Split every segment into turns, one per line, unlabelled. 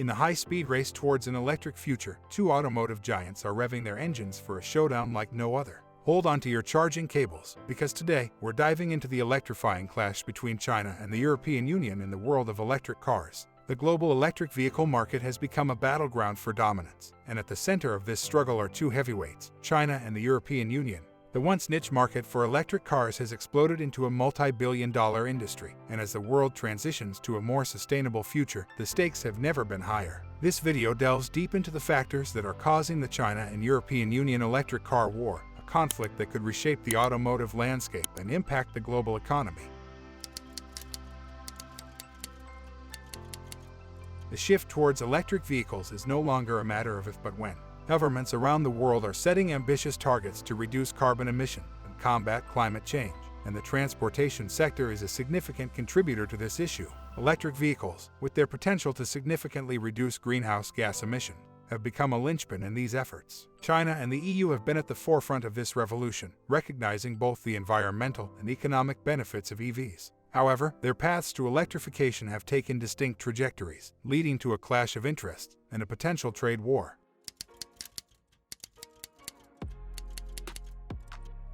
In the high-speed race towards an electric future, two automotive giants are revving their engines for a showdown like no other. Hold on to your charging cables, because today we're diving into the electrifying clash between China and the European Union in the world of electric cars. The global electric vehicle market has become a battleground for dominance, and at the center of this struggle are two heavyweights, China and the European Union. The once niche market for electric cars has exploded into a multi-billion-dollar industry, and as the world transitions to a more sustainable future, the stakes have never been higher. This video delves deep into the factors that are causing the China and European Union electric car war, a conflict that could reshape the automotive landscape and impact the global economy. The shift towards electric vehicles is no longer a matter of if but when. Governments around the world are setting ambitious targets to reduce carbon emission and combat climate change, and the transportation sector is a significant contributor to this issue. Electric vehicles, with their potential to significantly reduce greenhouse gas emission, have become a linchpin in these efforts. China and the EU have been at the forefront of this revolution, recognizing both the environmental and economic benefits of EVs. However, their paths to electrification have taken distinct trajectories, leading to a clash of interests and a potential trade war.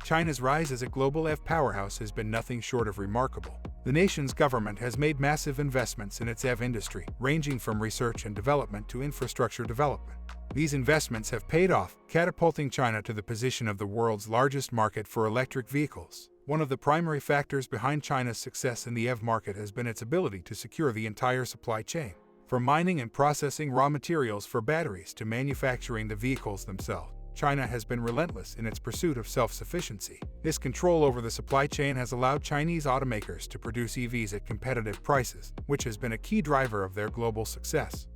China's rise as a global EV powerhouse has been nothing short of remarkable. The nation's government has made massive investments in its EV industry, ranging from research and development to infrastructure development. These investments have paid off, catapulting China to the position of the world's largest market for electric vehicles. One of the primary factors behind China's success in the EV market has been its ability to secure the entire supply chain. From mining and processing raw materials for batteries to manufacturing the vehicles themselves, China has been relentless in its pursuit of self-sufficiency. This control over the supply chain has allowed Chinese automakers to produce EVs at competitive prices, which has been a key driver of their global success.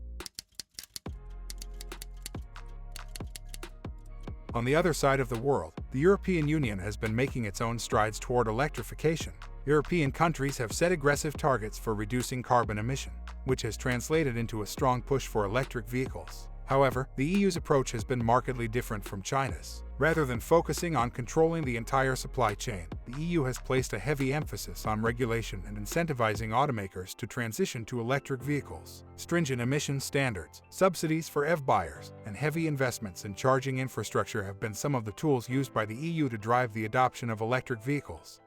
On the other side of the world, the European Union has been making its own strides toward electrification. European countries have set aggressive targets for reducing carbon emission, which has translated into a strong push for electric vehicles. However, the EU's approach has been markedly different from China's. Rather than focusing on controlling the entire supply chain, the EU has placed a heavy emphasis on regulation and incentivizing automakers to transition to electric vehicles. Stringent emission standards, subsidies for EV buyers, and heavy investments in charging infrastructure have been some of the tools used by the EU to drive the adoption of electric vehicles.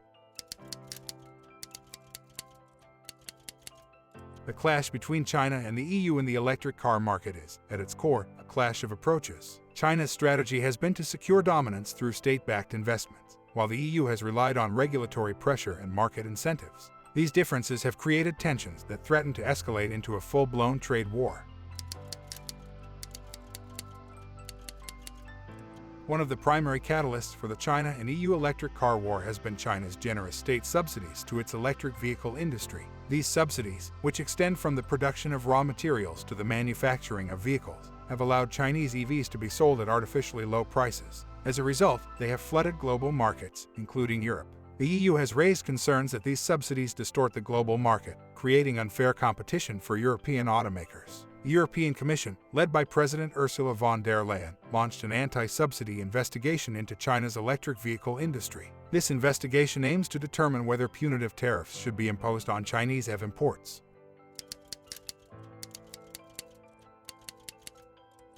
The clash between China and the EU in the electric car market is, at its core, a clash of approaches. China's strategy has been to secure dominance through state-backed investments, while the EU has relied on regulatory pressure and market incentives. These differences have created tensions that threaten to escalate into a full-blown trade war. One of the primary catalysts for the China and EU electric car war has been China's generous state subsidies to its electric vehicle industry. These subsidies, which extend from the production of raw materials to the manufacturing of vehicles, have allowed Chinese EVs to be sold at artificially low prices. As a result, they have flooded global markets, including Europe. The EU has raised concerns that these subsidies distort the global market, creating unfair competition for European automakers. The European Commission, led by President Ursula von der Leyen, launched an anti-subsidy investigation into China's electric vehicle industry. This investigation aims to determine whether punitive tariffs should be imposed on Chinese EV imports.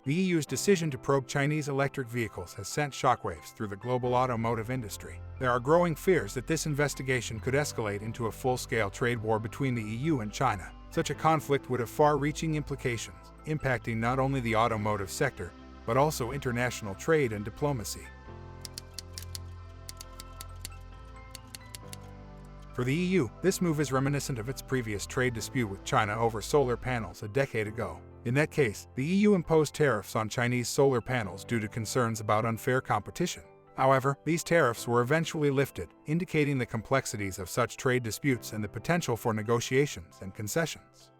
The EU's decision to probe Chinese electric vehicles has sent shockwaves through the global automotive industry. There are growing fears that this investigation could escalate into a full-scale trade war between the EU and China. Such a conflict would have far-reaching implications, impacting not only the automotive sector, but also international trade and diplomacy. For the EU, this move is reminiscent of its previous trade dispute with China over solar panels a decade ago. In that case, the EU imposed tariffs on Chinese solar panels due to concerns about unfair competition. However, these tariffs were eventually lifted, indicating the complexities of such trade disputes and the potential for negotiations and concessions.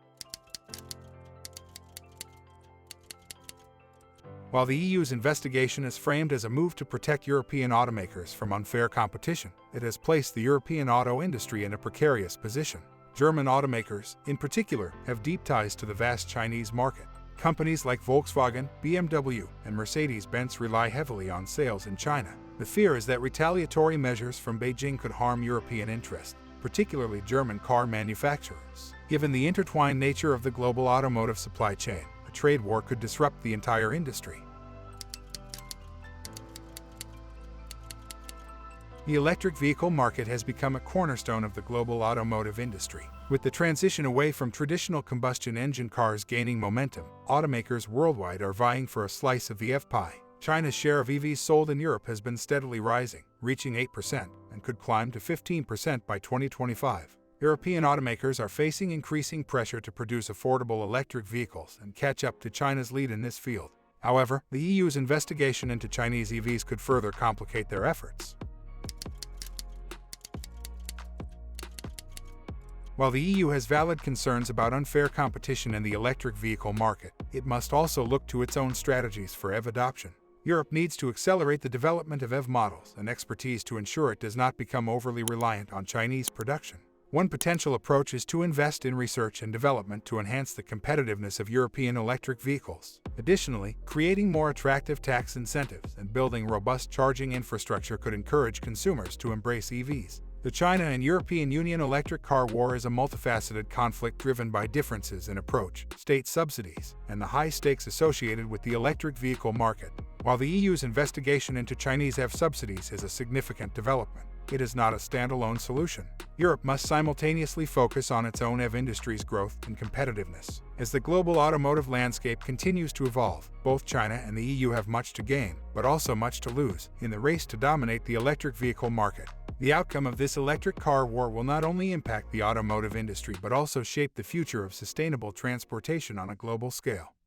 While the EU's investigation is framed as a move to protect European automakers from unfair competition, it has placed the European auto industry in a precarious position. German automakers, in particular, have deep ties to the vast Chinese market. Companies like Volkswagen, BMW, and Mercedes-Benz rely heavily on sales in China. The fear is that retaliatory measures from Beijing could harm European interests, particularly German car manufacturers. Given the intertwined nature of the global automotive supply chain, trade war could disrupt the entire industry. The electric vehicle market has become a cornerstone of the global automotive industry. With the transition away from traditional combustion engine cars gaining momentum, automakers worldwide are vying for a slice of the pie. China's share of EVs sold in Europe has been steadily rising, reaching 8%, and could climb to 15% by 2025. European automakers are facing increasing pressure to produce affordable electric vehicles and catch up to China's lead in this field. However, the EU's investigation into Chinese EVs could further complicate their efforts. While the EU has valid concerns about unfair competition in the electric vehicle market, it must also look to its own strategies for EV adoption. Europe needs to accelerate the development of EV models and expertise to ensure it does not become overly reliant on Chinese production. One potential approach is to invest in research and development to enhance the competitiveness of European electric vehicles. Additionally, creating more attractive tax incentives and building robust charging infrastructure could encourage consumers to embrace EVs. The China and European Union electric car war is a multifaceted conflict driven by differences in approach, state subsidies, and the high stakes associated with the electric vehicle market. While the EU's investigation into Chinese EV subsidies is a significant development, it is not a standalone solution. Europe must simultaneously focus on its own EV industry's growth and competitiveness. As the global automotive landscape continues to evolve, both China and the EU have much to gain, but also much to lose, in the race to dominate the electric vehicle market. The outcome of this electric car war will not only impact the automotive industry but also shape the future of sustainable transportation on a global scale.